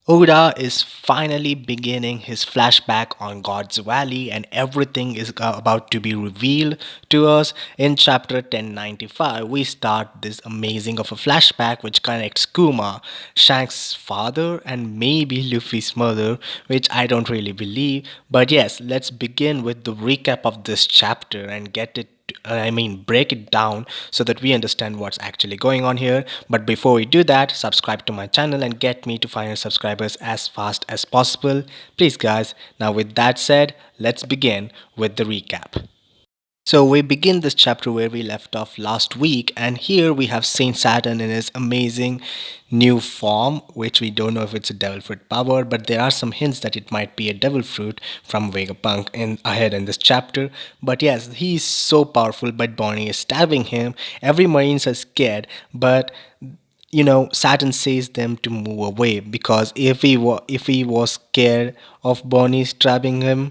Oda is finally beginning his flashback on God's Valley, and everything is about to be revealed to us. In chapter 1095, we start this amazing of a flashback which connects Kuma, Shanks' father, and maybe Luffy's mother, which I don't really believe. But yes, let's begin with the recap of this chapter and get it break it down so that we understand what's actually going on here. But before we do that, subscribe to my channel and get me to 500 subscribers as fast as possible. Please, guys. Now, with that said, let's begin with the recap. So we begin this chapter where we left off last week, and here we have Saint Saturn in his amazing new form, which we don't know if it's a devil fruit power, but there are some hints that it might be a devil fruit from Vegapunk in ahead in this chapter. But yes, he's so powerful, but Bonnie is stabbing him. Every Marines are scared, but Saturn says them to move away because if he was scared of Bonnie stabbing him,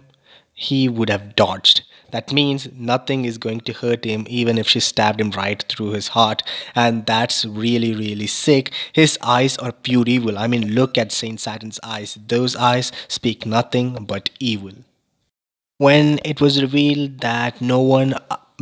he would have dodged. That means nothing is going to hurt him even if she stabbed him right through his heart. And that's really, really sick. His eyes are pure evil. I mean, look at Saint Saturn's eyes. Those eyes speak nothing but evil. When it was revealed that no one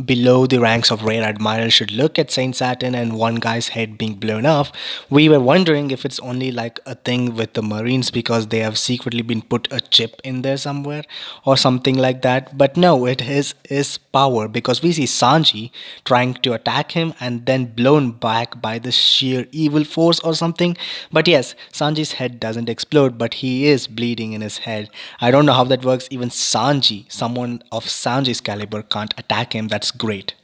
below the ranks of Rear Admiral should look at Saint Saturn and one guy's head being blown off, we were wondering if it's only like a thing with the Marines because they have secretly been put a chip in there somewhere or something like that. But no, it is his power because we see Sanji trying to attack him and then blown back by the sheer evil force or something. But yes, Sanji's head doesn't explode, but he is bleeding in his head. I don't know how that works. Even Sanji, someone of Sanji's caliber, can't attack him. That's great.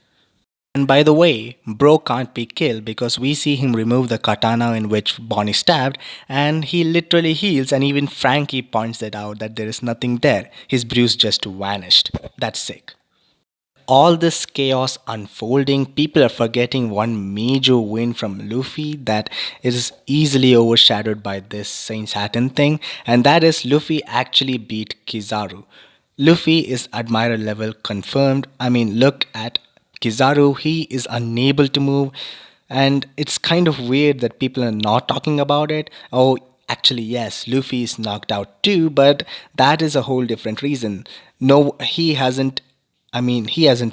And by the way, Bro can't be killed because we see him remove the katana in which Bonnie stabbed, and he literally heals, and even Frankie points that out that there is nothing there. His bruise just vanished. That's sick. All this chaos unfolding, people are forgetting one major win from Luffy that is easily overshadowed by this Saint Saturn thing, and that is Luffy actually beat Kizaru. Luffy is Admiral level confirmed. I mean, look at Kizaru, he is unable to move, and it's kind of weird that people are not talking about it. Oh, actually, yes, Luffy is knocked out too, but that is a whole different reason. No, he hasn't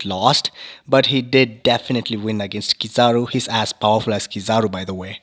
lost, but he did definitely win against Kizaru. He's as powerful as Kizaru, by the way.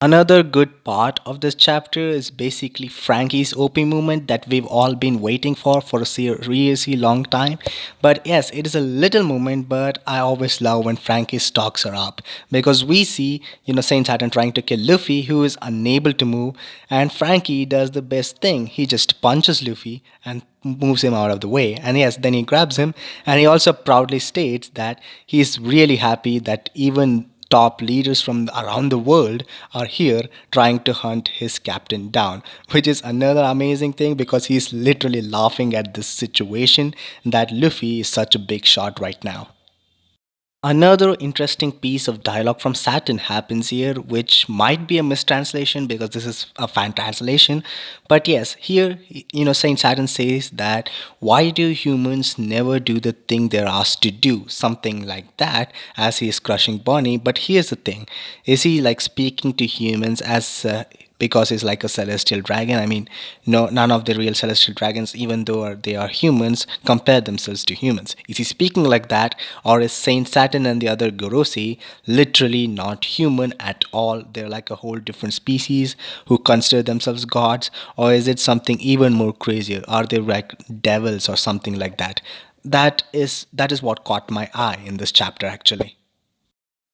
Another good part of this chapter is basically Frankie's OP movement that we've all been waiting for a seriously long time. But yes, it is a little movement, but I always love when Frankie stocks her up because we see, Saint Saturn trying to kill Luffy, who is unable to move, and Frankie does the best thing. He just punches Luffy and moves him out of the way. And yes, then he grabs him, and he also proudly states that he's really happy that even top leaders from around the world are here trying to hunt his captain down, which is another amazing thing because he's literally laughing at this situation that Luffy is such a big shot right now. Another interesting piece of dialogue from Saturn happens here, which might be a mistranslation because this is a fan translation. But yes, here, Saint Saturn says that why do humans never do the thing they're asked to do? Something like that, as he is crushing Bonnie. But here's the thing: is he like speaking to humans as because he's like a celestial dragon? I mean, no, none of the real celestial dragons, even though they are humans, compare themselves to humans. Is he speaking like that, or is Saint Saturn and the other Gorosi literally not human at all? They're like a whole different species who consider themselves gods, or is it something even more crazier? Are they like devils or something like that? That is what caught my eye in this chapter actually.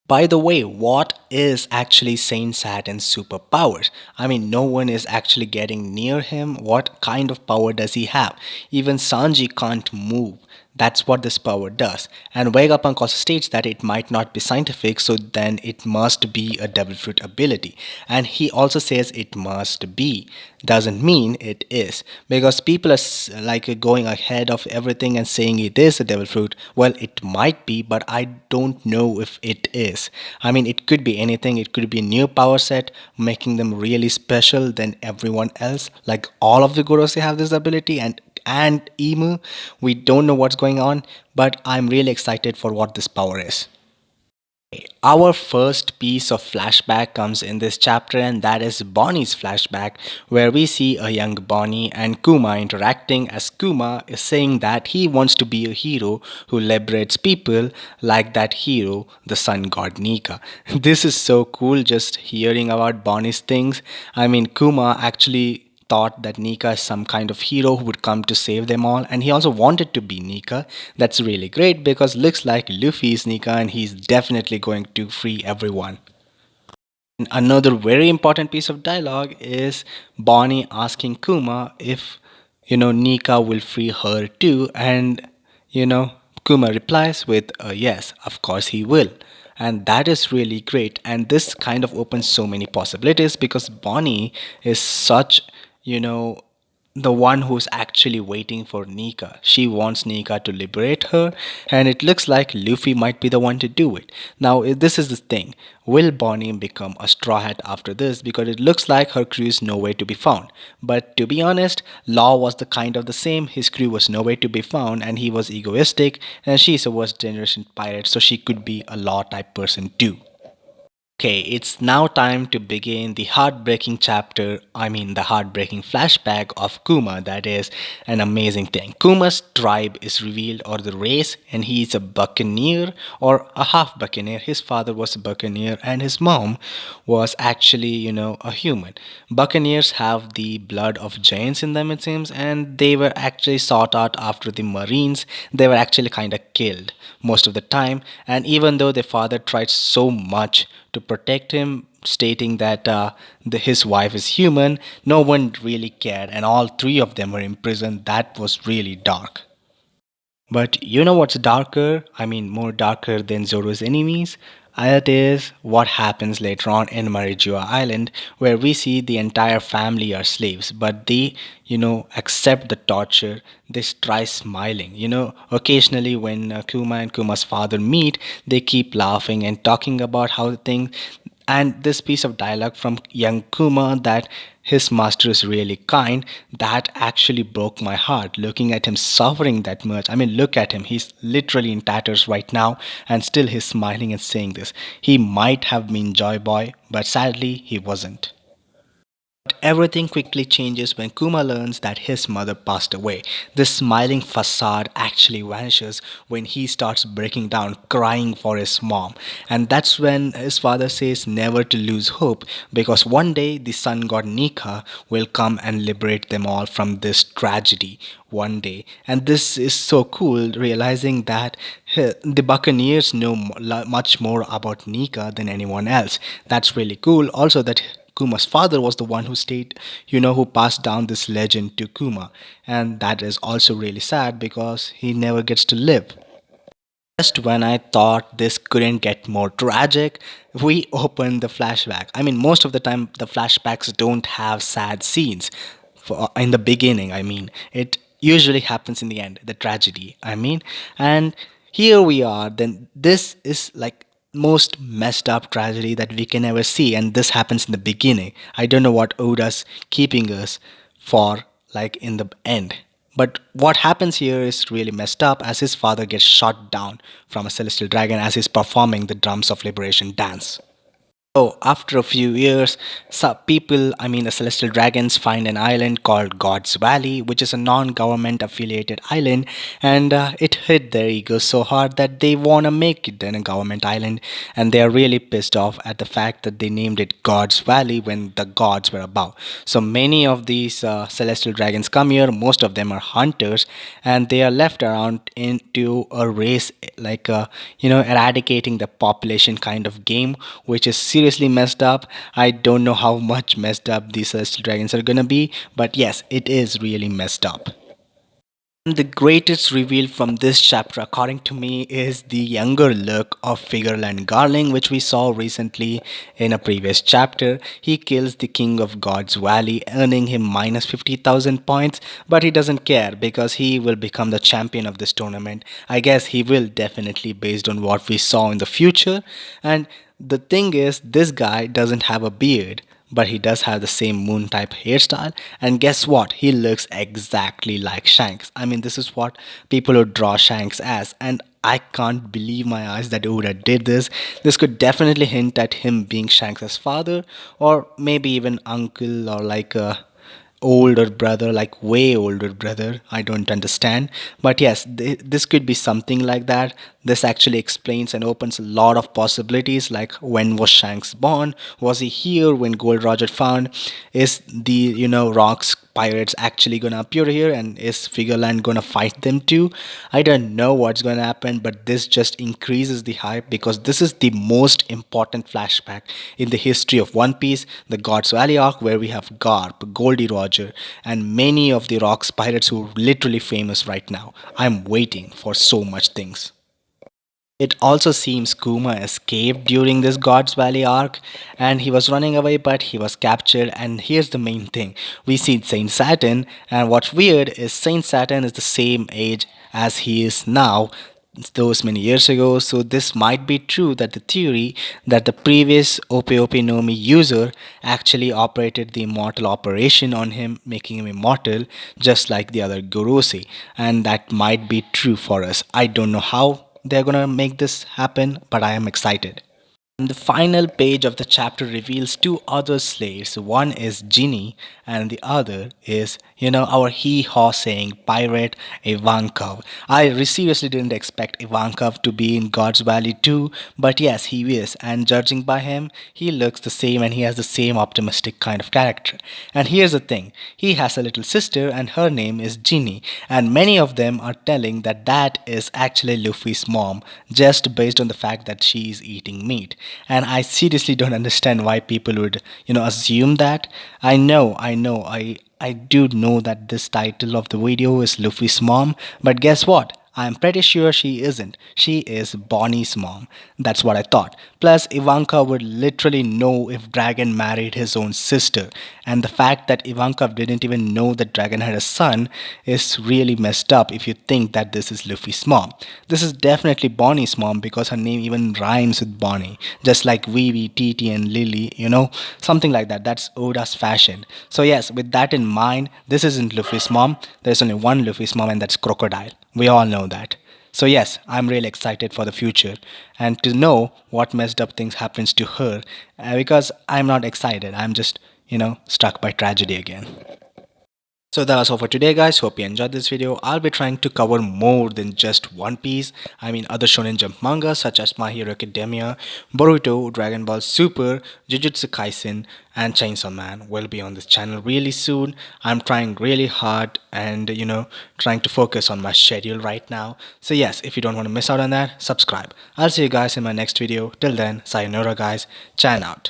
By the way, what is actually Saint Saturn's superpowers? I mean, no one is actually getting near him. What kind of power does he have? Even Sanji can't move. That's what this power does. And Vegapunk also states that it might not be scientific, so then it must be a devil fruit ability. And he also says it must be. Doesn't mean it is. Because people are like going ahead of everything and saying it is a devil fruit. Well, it might be, but I don't know if it is. I mean, it could be anything. It could be a new power set, making them really special than everyone else. Like all of the Gorosei have this ability, and Emu. We don't know what's going on, but I'm really excited for what this power is. Our first piece of flashback comes in this chapter, and that is Bonnie's flashback, where we see a young Bonnie and Kuma interacting as Kuma is saying that he wants to be a hero who liberates people like that hero, the sun god Nika. This is so cool just hearing about Bonnie's things. I mean, Kuma actually thought that Nika is some kind of hero who would come to save them all, and he also wanted to be Nika. That's really great because looks like Luffy's Nika, and he's definitely going to free everyone. And another very important piece of dialogue is Bonnie asking Kuma if Nika will free her too, and you know Kuma replies with a yes, of course he will. And that is really great, and this kind of opens so many possibilities because Bonnie is such you know the one who's actually waiting for Nika. She wants Nika to liberate her, and it looks like Luffy might be the one to do it. Now, this is the thing. Will Bonnie become a Straw Hat after this? Because it looks like her crew is nowhere to be found. But to be honest, Law was the kind of the same. His crew was nowhere to be found, and he was egoistic, and she's a first generation pirate, so she could be a Law type person too. Okay, it's now time to begin the heartbreaking chapter. I mean, the heartbreaking flashback of Kuma. That is an amazing thing. Kuma's tribe is revealed, or the race, and he's a buccaneer or a half buccaneer. His father was a buccaneer, and his mom was actually, a human. Buccaneers have the blood of giants in them, it seems, and they were actually sought out after the Marines. They were actually kind of killed most of the time, and even though their father tried so much to protect him, stating that his wife is human, no one really cared, and all three of them were imprisoned. That was really dark. But you know what's darker? I mean, more darker than Zoro's enemies? It is what happens later on in Marijua Island, where we see the entire family are slaves, but they, accept the torture. They try smiling. Occasionally when Kuma and Kuma's father meet, they keep laughing and talking about how things, and this piece of dialogue from young Kuma that his master is really kind, that actually broke my heart. Looking at him suffering that much, I mean, look at him, he's literally in tatters right now, and still he's smiling and saying this. He might have been Joy Boy, but sadly he wasn't. But everything quickly changes when Kuma learns that his mother passed away. This smiling facade actually vanishes when he starts breaking down, crying for his mom. And that's when his father says never to lose hope, because one day the sun god Nika will come and liberate them all from this tragedy. One day. And this is so cool, realizing that the Buccaneers know much more about Nika than anyone else. That's really cool. Also, that Kuma's father was the one who who passed down this legend to Kuma. And that is also really sad because he never gets to live. Just when I thought this couldn't get more tragic, we opened the flashback. I mean, most of the time, the flashbacks don't have sad scenes. In the beginning, I mean, it usually happens in the end, the tragedy, I mean. And here we are, then this is like most messed up tragedy that we can ever see, and this happens in the beginning. I don't know what Oda's keeping us for, like in the end. But what happens here is really messed up as his father gets shot down from a celestial dragon as he's performing the drums of liberation dance. So, after a few years, some people, I mean the Celestial Dragons, find an island called God's Valley, which is a non government affiliated island, and it hit their egos so hard that they want to make it then a government island, and they are really pissed off at the fact that they named it God's Valley when the gods were above. So, many of these Celestial Dragons come here, most of them are hunters, and they are left around into a race like, eradicating the population kind of game, which is seriously messed up. I don't know how much messed up these Celestial Dragons are gonna be, but yes, it is really messed up. The greatest reveal from this chapter, according to me, is the younger look of Figureland Garling, which we saw recently in a previous chapter. He kills the King of God's Valley, earning him minus 50,000 points, but he doesn't care because he will become the champion of this tournament. I guess he will definitely, based on what we saw in the future. And the thing is, this guy doesn't have a beard, but he does have the same moon type hairstyle. And guess what? He looks exactly like Shanks. I mean, this is what people would draw Shanks as. And I can't believe my eyes that Oda did this. This could definitely hint at him being Shanks' father, or maybe even uncle, or like a older brother, like way older brother. I don't understand, but yes, this could be something like that. This actually explains and opens a lot of possibilities, like when was Shanks born, was he here when Gold Roger found, is the rocks pirates actually gonna appear here, and is Figureland gonna fight them too? I don't know what's gonna happen, but this just increases the hype because this is the most important flashback in the history of One Piece, the God's Valley arc, where we have Garp, Goldie Roger, and many of the rocks pirates who are literally famous right now. I'm waiting for so much things. It also seems Kuma escaped during this God's Valley arc, and he was running away, but he was captured. And here's the main thing, we see Saint Saturn, and what's weird is Saint Saturn is the same age as he is now, those many years ago. So this might be true, that the theory that the previous Ope no Mi user actually operated the immortal operation on him, making him immortal just like the other Gurusi. And that might be true for us. I don't know how they're gonna make this happen, but I am excited. And the final page of the chapter reveals two other slaves. One is Ginny, and the other is, our hee-haw saying pirate Ivankov. I seriously didn't expect Ivankov to be in God's Valley too, but yes, he is. And judging by him, he looks the same and he has the same optimistic kind of character. And here's the thing, he has a little sister, and her name is Ginny. And many of them are telling that that is actually Luffy's mom, just based on the fact that she is eating meat. And I seriously don't understand why people would assume that. I do know that this title of the video is Luffy's mom, but guess what, I'm pretty sure she isn't. She is Bonnie's mom. That's what I thought. Plus, Ivanka would literally know if Dragon married his own sister. And the fact that Ivanka didn't even know that Dragon had a son is really messed up if you think that this is Luffy's mom. This is definitely Bonnie's mom because her name even rhymes with Bonnie. Just like Vivi, Titi, and Lily, something like that. That's Oda's fashion. So yes, with that in mind, this isn't Luffy's mom. There's only one Luffy's mom, and that's Crocodile. We all know that. So yes, I'm really excited for the future and to know what messed up things happens to her, because I'm not excited. I'm just, struck by tragedy again. So that was all for today, guys. Hope you enjoyed this video. I'll be trying to cover more than just One Piece. I mean other Shonen Jump manga such as My Hero Academia, Boruto, Dragon Ball Super, Jujutsu Kaisen, and Chainsaw Man will be on this channel really soon. I'm trying really hard and trying to focus on my schedule right now. So yes, if you don't want to miss out on that, subscribe. I'll see you guys in my next video. Till then, sayonara guys. Chan out.